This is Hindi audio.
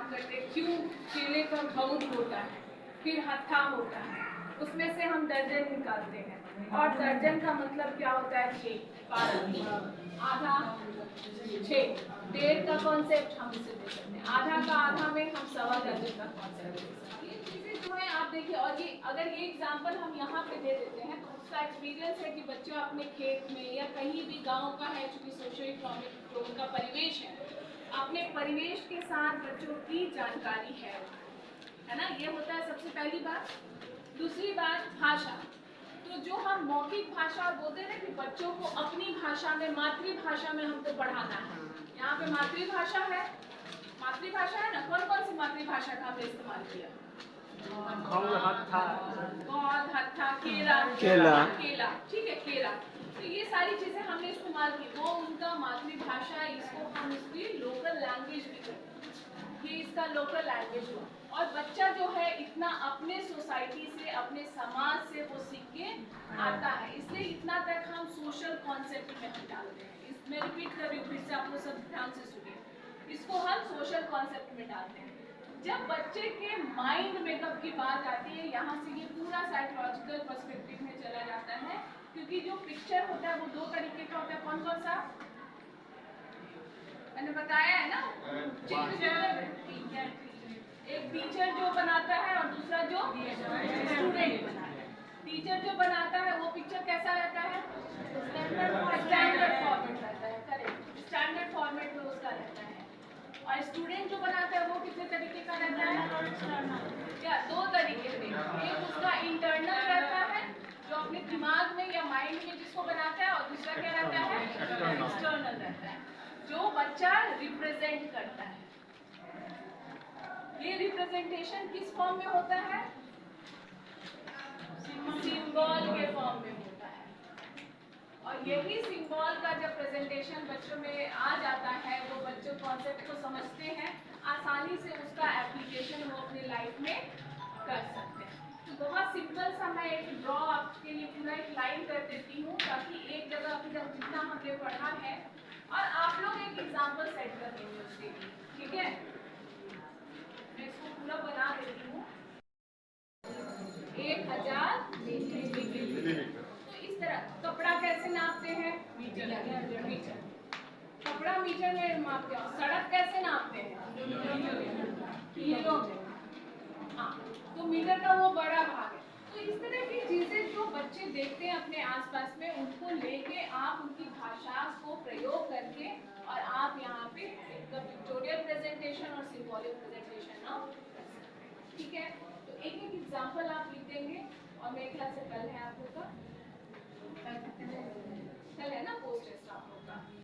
काम करते हैं। क्यों केले का घउद होता है, फिर हत्था होता है, उसमें से हम दर्जन निकालते हैं। और दर्जन का मतलब क्या होता है? 6, आधा 6, डेढ़ का कॉन्सेप्ट हम इसे दे सकते हैं। आधा का आधा में हम सवा दर्जन का कॉन्सेप्ट दे सकते हैं। ये चीजें जो है आप देखिए, और ये अगर ये एग्जाम्पल हम यहाँ पे दे देते हैं तो उसका एक्सपीरियंस है कि बच्चा अपने खेत में या कहीं भी गाँव का है, चूँकि सोशो इकोनॉमिक जो उनका परिवेश है, अपने परिवेश के साथ बच्चों की जानकारी है ना, ये होता है सबसे पहली बात। दूसरी बात भाषा, तो जो हम मौखिक भाषा बोलते हैं ना कि बच्चों को अपनी भाषा में, मातृभाषा में हमको पढ़ाना है। यहाँ पे मातृभाषा है, मातृभाषा है ना, कौन कौन सी मातृभाषा का हमने इस्तेमाल किया? गौद, हत्था, केला, केला, ठीक है, केला। तो ये सारी चीजें हमने इस्तेमाल की, वो उनका मातृभाषा है, इसको हम इसकी लोकल लैंग्वेज भी करते हैं, ये इसका लोकल लैंग्वेज हुआ। और बच्चा जो है इतना अपने सोसाइटी से, अपने समाज से वो सीख के आता है, इसलिए इतना तक हम सोशल कॉन्सेप्ट में हम डालते हैं। इसमें रिपीट कर रही हूँ, फिर से आप लोग सब ध्यान से सुनिए, इसको हम सोशल कॉन्सेप्ट में डालते हैं। जब बच्चे के माइंड मेकअप की बात आती है, यहाँ से ये पूरा साइकोलॉजिकल पर्सपेक्टिव में चला जाता है, क्योंकि जो पिक्चर होता है वो 2 तरीके का होता है। कौन कौन सा मैंने बताया है ना? एक टीचर जो बनाता है और दूसरा जो स्टूडेंट बनाता है। टीचर जो बनाता है वो पिक्चर कैसा रहता है? स्टैंडर्ड फॉर्मेट रहता है, करेक्ट, स्टैंडर्ड फॉर्मेट में उसका रहता है। और स्टूडेंट जो बनाता है वो कितने तरीके का रहता है? या 2 तरीके से, एक उसका इंटरनल रहता है जो अपने दिमाग में या माइंड में जिसको बनाता है, और दूसरा क्या रहता है? एक्सटर्नल रहता है, जो बच्चा रिप्रेजेंट करता है। ये रिप्रेजेंटेशन किस फॉर्म में होता है? सिंबल के फॉर्म में होता है। और यही सिंबल का जब प्रेजेंटेशन बच्चों में आ जाता है, वो बच्चों कॉन्सेप्ट को समझते हैं, आसानी से उसका एप्लीकेशन वो अपने लाइफ में कर सकते हैं। तो बहुत सिंपल सा मैं एक ड्रॉ आपके लिए पूरा एक लाइन कर देती हूँ, ताकि एक जगह अभी तक जितना हमने पढ़ा है और आप लोग एक एग्जाम्पल सेट कर देंगे उसके लिए, ठीक है? मैं इसको पूरा बना देती हूँ। 1000 मिलीलीटर। तो इस तरह कपड़ा कैसे नापते हैं? मीटर। कपड़ा मीटर में मापते हैं। सड़क कैसे नापते हैं? किलो में। हाँ, तो मीटर का वो बड़ा भाग है। तो इस तरह की चीजें जो बच्चे देखते हैं अपने आसपास में, उनको लेके आप उनकी भाषा को प्रयोग करके और आप यहाँ पे पिक्टोरियल प्रेजेंटेशन और सिंबॉलिक प्रेजेंटेशन ना, ठीक है? तो एक एक एग्जाम्पल आप लिख देंगे। और मेरे ख्याल से कल है आप लोग का, कल है ना पोस्ट टेस्ट आप लोग का?